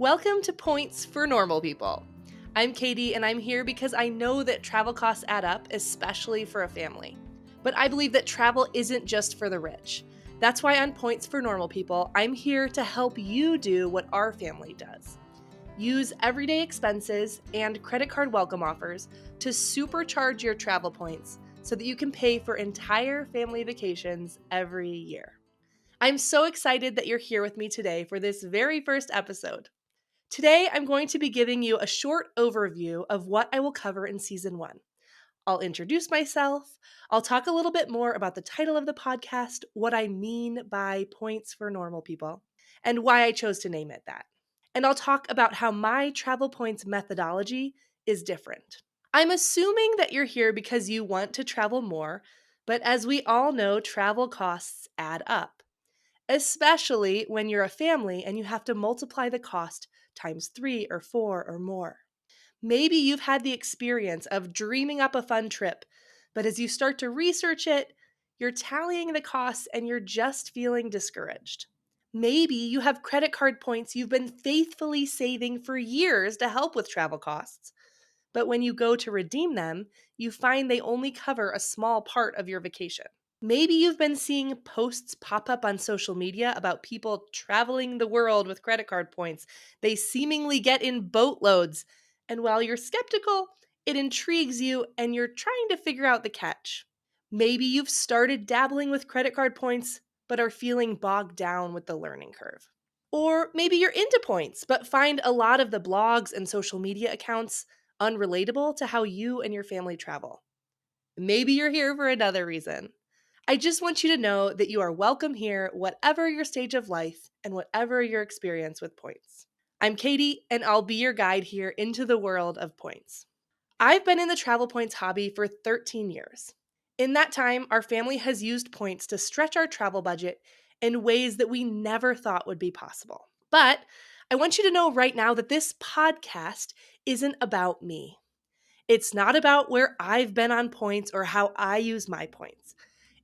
Welcome to Points for Normal People. I'm Katie, and I'm here because I know that travel costs add up, especially for a family. But I believe that travel isn't just for the rich. That's why on Points for Normal People, I'm here to help you do what our family does. Use everyday expenses and credit card welcome offers to supercharge your travel points so that you can pay for entire family vacations every year. I'm so excited that you're here with me today for this very first episode. Today, I'm going to be giving you a short overview of what I will cover in Season 1. I'll introduce myself, I'll talk a little bit more about the title of the podcast, what I mean by Points for Normal People, and why I chose to name it that. And I'll talk about how my travel points methodology is different. I'm assuming that you're here because you want to travel more, but as we all know, travel costs add up, especially when you're a family and you have to multiply the cost times 3 or 4 or more. Maybe you've had the experience of dreaming up a fun trip, but as you start to research it, you're tallying the costs and you're just feeling discouraged. Maybe you have credit card points you've been faithfully saving for years to help with travel costs, but when you go to redeem them, you find they only cover a small part of your vacation. Maybe you've been seeing posts pop up on social media about people traveling the world with credit card points they seemingly get in boatloads. And while you're skeptical, it intrigues you and you're trying to figure out the catch. Maybe you've started dabbling with credit card points but are feeling bogged down with the learning curve. Or maybe you're into points but find a lot of the blogs and social media accounts unrelatable to how you and your family travel. Maybe you're here for another reason. I just want you to know that you are welcome here, whatever your stage of life and whatever your experience with points. I'm Katie, and I'll be your guide here into the world of points. I've been in the travel points hobby for 13 years. In that time, our family has used points to stretch our travel budget in ways that we never thought would be possible. But I want you to know right now that this podcast isn't about me. It's not about where I've been on points or how I use my points.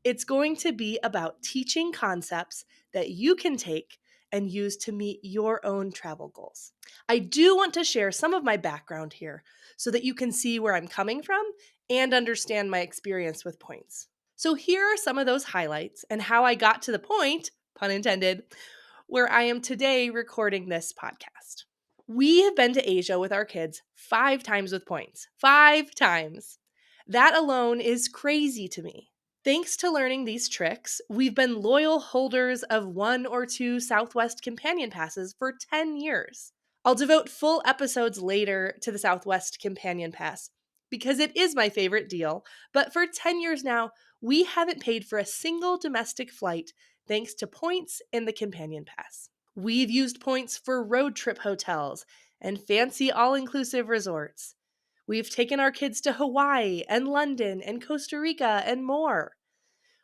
It's going to be about teaching concepts that you can take and use to meet your own travel goals. I do want to share some of my background here so that you can see where I'm coming from and understand my experience with points. So here are some of those highlights and how I got to the point, pun intended, where I am today recording this podcast. We have been to Asia with our kids 5 times with points. 5 times. That alone is crazy to me. Thanks to learning these tricks, we've been loyal holders of 1 or 2 Southwest Companion Passes for 10 years. I'll devote full episodes later to the Southwest Companion Pass because it is my favorite deal, but for 10 years now, we haven't paid for a single domestic flight thanks to points in the Companion Pass. We've used points for road trip hotels and fancy all-inclusive resorts. We've taken our kids to Hawaii and London and Costa Rica and more.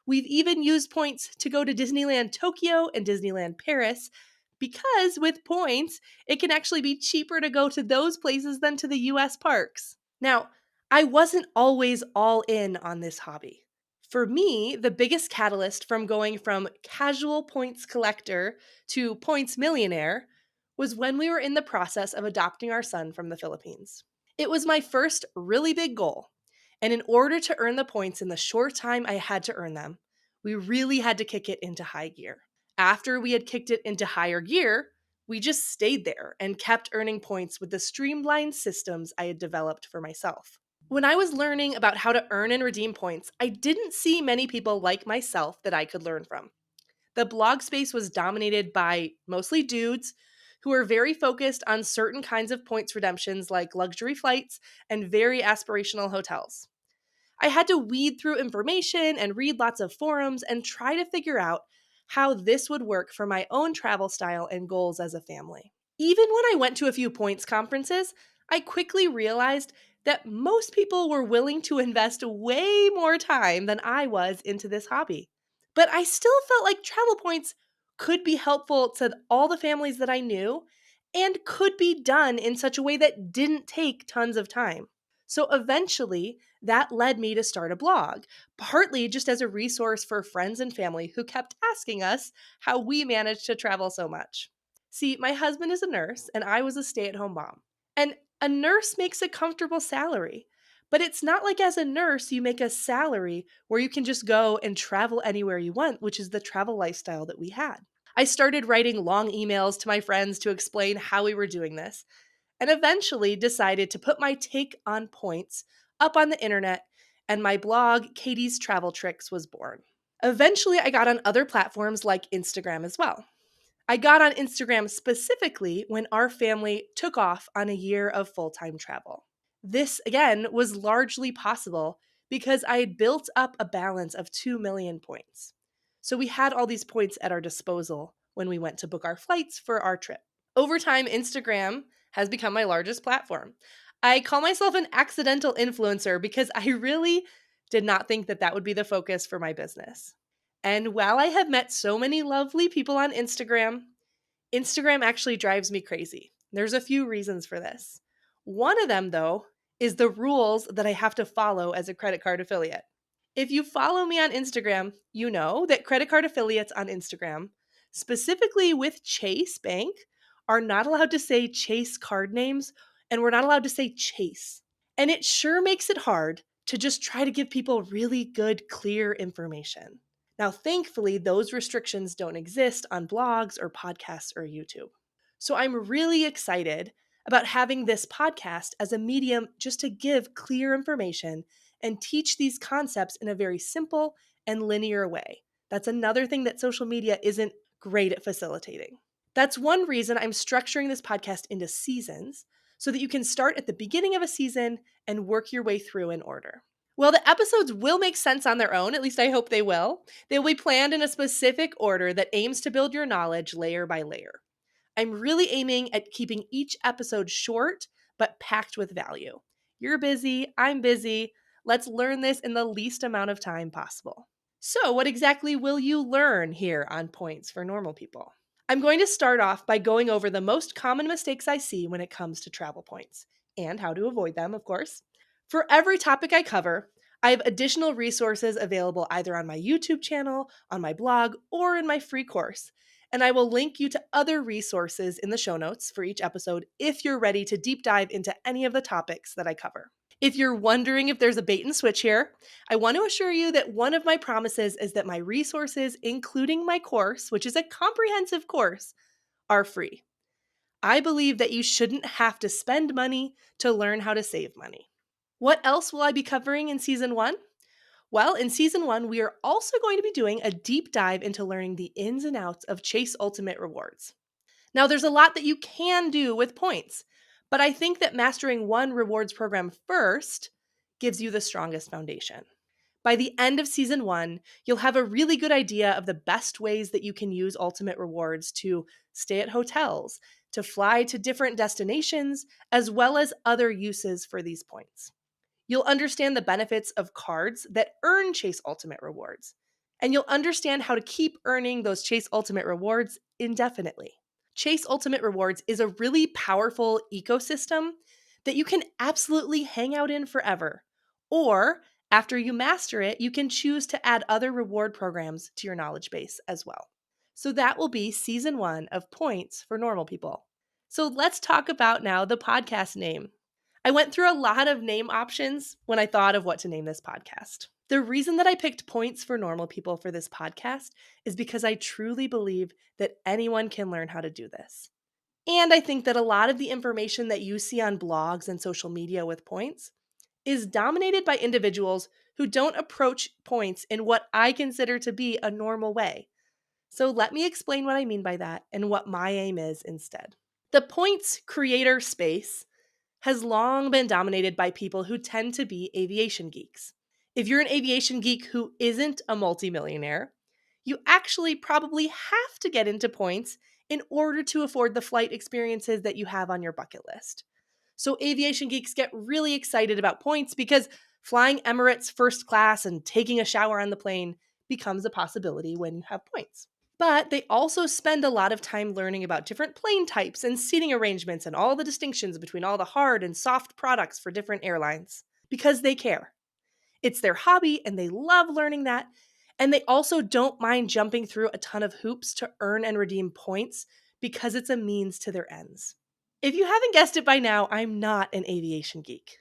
We've even used points to go to Disneyland Tokyo and Disneyland Paris because with points, it can actually be cheaper to go to those places than to the US parks. Now, I wasn't always all in on this hobby. For me, the biggest catalyst from going from casual points collector to points millionaire was when we were in the process of adopting our son from the Philippines. It was my first really big goal, and in order to earn the points in the short time I had to earn them, we really had to kick it into high gear. After we had kicked it into higher gear, we just stayed there and kept earning points with the streamlined systems I had developed for myself. When I was learning about how to earn and redeem points, I didn't see many people like myself that I could learn from. The blog space was dominated by mostly dudes who were very focused on certain kinds of points redemptions like luxury flights and very aspirational hotels. I had to weed through information and read lots of forums and try to figure out how this would work for my own travel style and goals as a family. Even when I went to a few points conferences, I quickly realized that most people were willing to invest way more time than I was into this hobby. But I still felt like travel points could be helpful to all the families that I knew and could be done in such a way that didn't take tons of time. So eventually, that led me to start a blog, partly just as a resource for friends and family who kept asking us how we managed to travel so much. See, my husband is a nurse and I was a stay at home mom. And a nurse makes a comfortable salary. But it's not like as a nurse, you make a salary where you can just go and travel anywhere you want, which is the travel lifestyle that we had. I started writing long emails to my friends to explain how we were doing this, and eventually decided to put my take on points up on the internet, and my blog, Katie's Travel Tricks, was born. Eventually, I got on other platforms like Instagram as well. I got on Instagram specifically when our family took off on a year of full time travel. This, again, was largely possible because I had built up a balance of 2 million points. So we had all these points at our disposal when we went to book our flights for our trip. Over time, Instagram has become my largest platform. I call myself an accidental influencer because I really did not think that that would be the focus for my business. And while I have met so many lovely people on Instagram actually drives me crazy. There's a few reasons for this. One of them, though, is the rules that I have to follow as a credit card affiliate. If you follow me on Instagram, you know that credit card affiliates on Instagram, specifically with Chase Bank, are not allowed to say Chase card names, and we're not allowed to say Chase. And it sure makes it hard to just try to give people really good, clear information. Now, thankfully, those restrictions don't exist on blogs or podcasts or YouTube. So I'm really excited about having this podcast as a medium just to give clear information and teach these concepts in a very simple and linear way. That's another thing that social media isn't great at facilitating. That's one reason I'm structuring this podcast into seasons so that you can start at the beginning of a season and work your way through in order. Well, the episodes will make sense on their own, at least I hope they will. They will be planned in a specific order that aims to build your knowledge layer by layer. I'm really aiming at keeping each episode short, but packed with value. You're busy, I'm busy. Let's learn this in the least amount of time possible. So, what exactly will you learn here on Points for Normal People? I'm going to start off by going over the most common mistakes I see when it comes to travel points and how to avoid them, of course. For every topic I cover, I have additional resources available either on my YouTube channel, on my blog, or in my free course. And I will link you to other resources in the show notes for each episode if you're ready to deep dive into any of the topics that I cover. If you're wondering if there's a bait and switch here, I want to assure you that one of my promises is that my resources, including my course, which is a comprehensive course, are free. I believe that you shouldn't have to spend money to learn how to save money. What else will I be covering in season 1? Well, in season 1, we are also going to be doing a deep dive into learning the ins and outs of Chase Ultimate Rewards. Now, there's a lot that you can do with points, but I think that mastering one rewards program first gives you the strongest foundation. By the end of season 1, you'll have a really good idea of the best ways that you can use Ultimate Rewards to stay at hotels, to fly to different destinations, as well as other uses for these points. You'll understand the benefits of cards that earn Chase Ultimate Rewards, and you'll understand how to keep earning those Chase Ultimate Rewards indefinitely. Chase Ultimate Rewards is a really powerful ecosystem that you can absolutely hang out in forever. Or, after you master it, you can choose to add other reward programs to your knowledge base as well. So that will be season 1 of Points for Normal People. So let's talk about now the podcast name. I went through a lot of name options when I thought of what to name this podcast. The reason that I picked Points for Normal People for this podcast is because I truly believe that anyone can learn how to do this. And I think that a lot of the information that you see on blogs and social media with points is dominated by individuals who don't approach points in what I consider to be a normal way. So let me explain what I mean by that and what my aim is instead. The points creator space has long been dominated by people who tend to be aviation geeks. If you're an aviation geek who isn't a multimillionaire, you actually probably have to get into points in order to afford the flight experiences that you have on your bucket list. So aviation geeks get really excited about points because flying Emirates first class and taking a shower on the plane becomes a possibility when you have points. But they also spend a lot of time learning about different plane types and seating arrangements and all the distinctions between all the hard and soft products for different airlines because they care. It's their hobby and they love learning that. And they also don't mind jumping through a ton of hoops to earn and redeem points because it's a means to their ends. If you haven't guessed it by now, I'm not an aviation geek.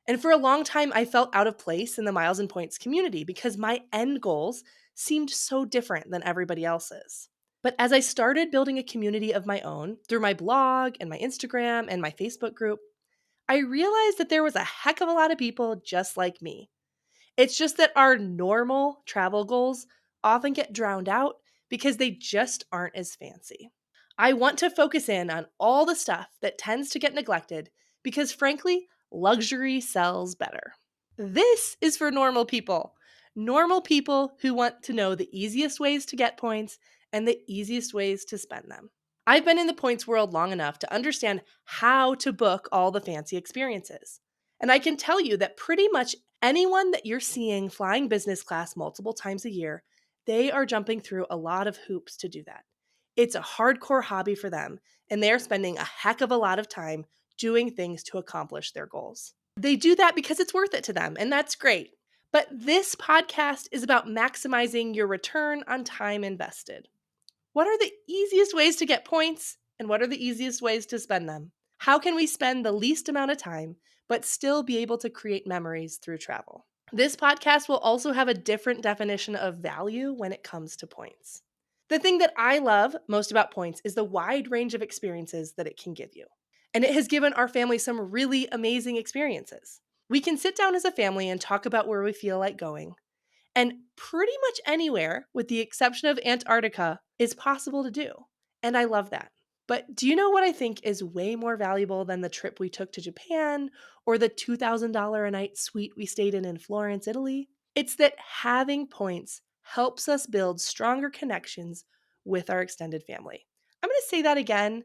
And for a long time, I felt out of place in the miles and points community because my end goals seemed so different than everybody else's. But as I started building a community of my own through my blog and my Instagram and my Facebook group, I realized that there was a heck of a lot of people just like me. It's just that our normal travel goals often get drowned out because they just aren't as fancy. I want to focus in on all the stuff that tends to get neglected because, frankly, luxury sells better. This is for normal people who want to know the easiest ways to get points and the easiest ways to spend them. I've been in the points world long enough to understand how to book all the fancy experiences. And I can tell you that pretty much anyone that you're seeing flying business class multiple times a year, they are jumping through a lot of hoops to do that. It's a hardcore hobby for them, and they are spending a heck of a lot of time doing things to accomplish their goals. They do that because it's worth it to them, and that's great. But this podcast is about maximizing your return on time invested. What are the easiest ways to get points, and what are the easiest ways to spend them? How can we spend the least amount of time, but still be able to create memories through travel? This podcast will also have a different definition of value when it comes to points. The thing that I love most about points is the wide range of experiences that it can give you. And it has given our family some really amazing experiences. We can sit down as a family and talk about where we feel like going. And pretty much anywhere, with the exception of Antarctica, is possible to do. And I love that. But do you know what I think is way more valuable than the trip we took to Japan or the $2,000 a night suite we stayed in Florence, Italy? It's that having points helps us build stronger connections with our extended family. I'm going to say that again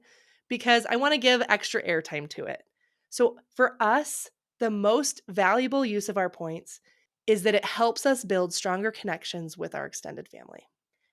because I want to give extra airtime to it. So for us, the most valuable use of our points is that it helps us build stronger connections with our extended family.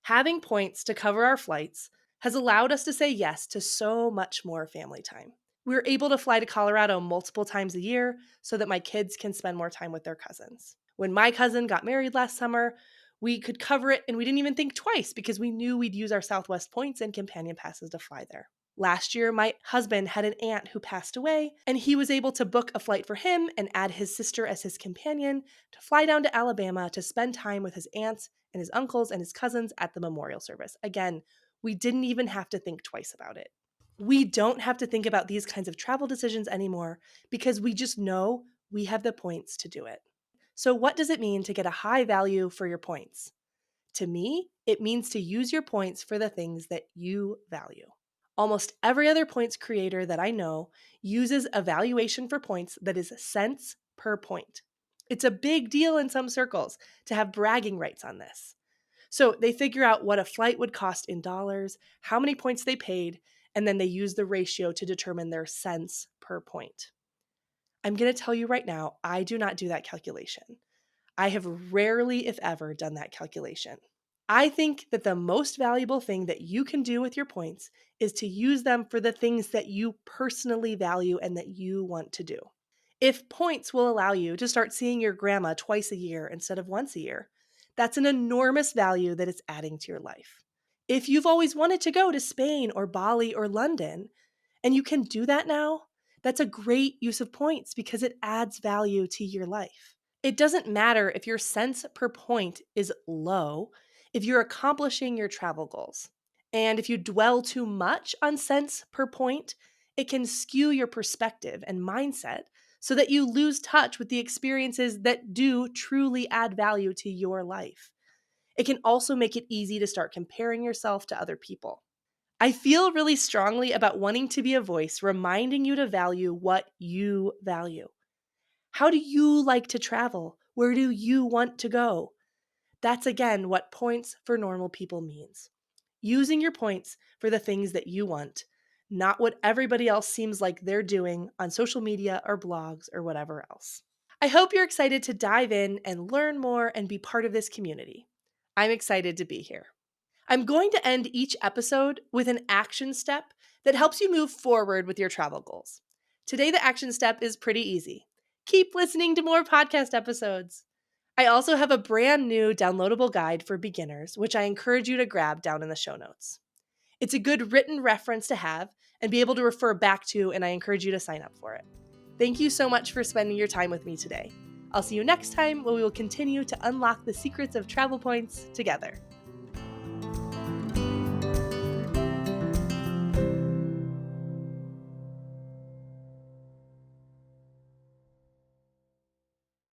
Having points to cover our flights has allowed us to say yes to so much more family time. We're able to fly to Colorado multiple times a year so that my kids can spend more time with their cousins. When my cousin got married last summer, we could cover it and we didn't even think twice because we knew we'd use our Southwest points and companion passes to fly there. Last year, my husband had an aunt who passed away, and he was able to book a flight for him and add his sister as his companion to fly down to Alabama to spend time with his aunts and his uncles and his cousins at the memorial service. Again, we didn't even have to think twice about it. We don't have to think about these kinds of travel decisions anymore because we just know we have the points to do it. So, what does it mean to get a high value for your points? To me, it means to use your points for the things that you value. Almost every other points creator that I know uses a valuation for points that is cents per point. It's a big deal in some circles to have bragging rights on this. So they figure out what a flight would cost in dollars, how many points they paid, and then they use the ratio to determine their cents per point. I'm going to tell you right now, I do not do that calculation. I have rarely, if ever, done that calculation. I think that the most valuable thing that you can do with your points is to use them for the things that you personally value and that you want to do. If points will allow you to start seeing your grandma twice a year instead of once a year, that's an enormous value that it's adding to your life. If you've always wanted to go to Spain or Bali or London, and you can do that now, that's a great use of points because it adds value to your life. It doesn't matter if your cents per point is low if you're accomplishing your travel goals. And if you dwell too much on cents per point, it can skew your perspective and mindset so that you lose touch with the experiences that do truly add value to your life. It can also make it easy to start comparing yourself to other people. I feel really strongly about wanting to be a voice reminding you to value what you value. How do you like to travel? Where do you want to go? That's again what points for normal people means. Using your points for the things that you want, not what everybody else seems like they're doing on social media or blogs or whatever else. I hope you're excited to dive in and learn more and be part of this community. I'm excited to be here. I'm going to end each episode with an action step that helps you move forward with your travel goals. Today, the action step is pretty easy. Keep listening to more podcast episodes. I also have a brand new downloadable guide for beginners, which I encourage you to grab down in the show notes. It's a good written reference to have and be able to refer back to, and I encourage you to sign up for it. Thank you so much for spending your time with me today. I'll see you next time when we will continue to unlock the secrets of travel points together.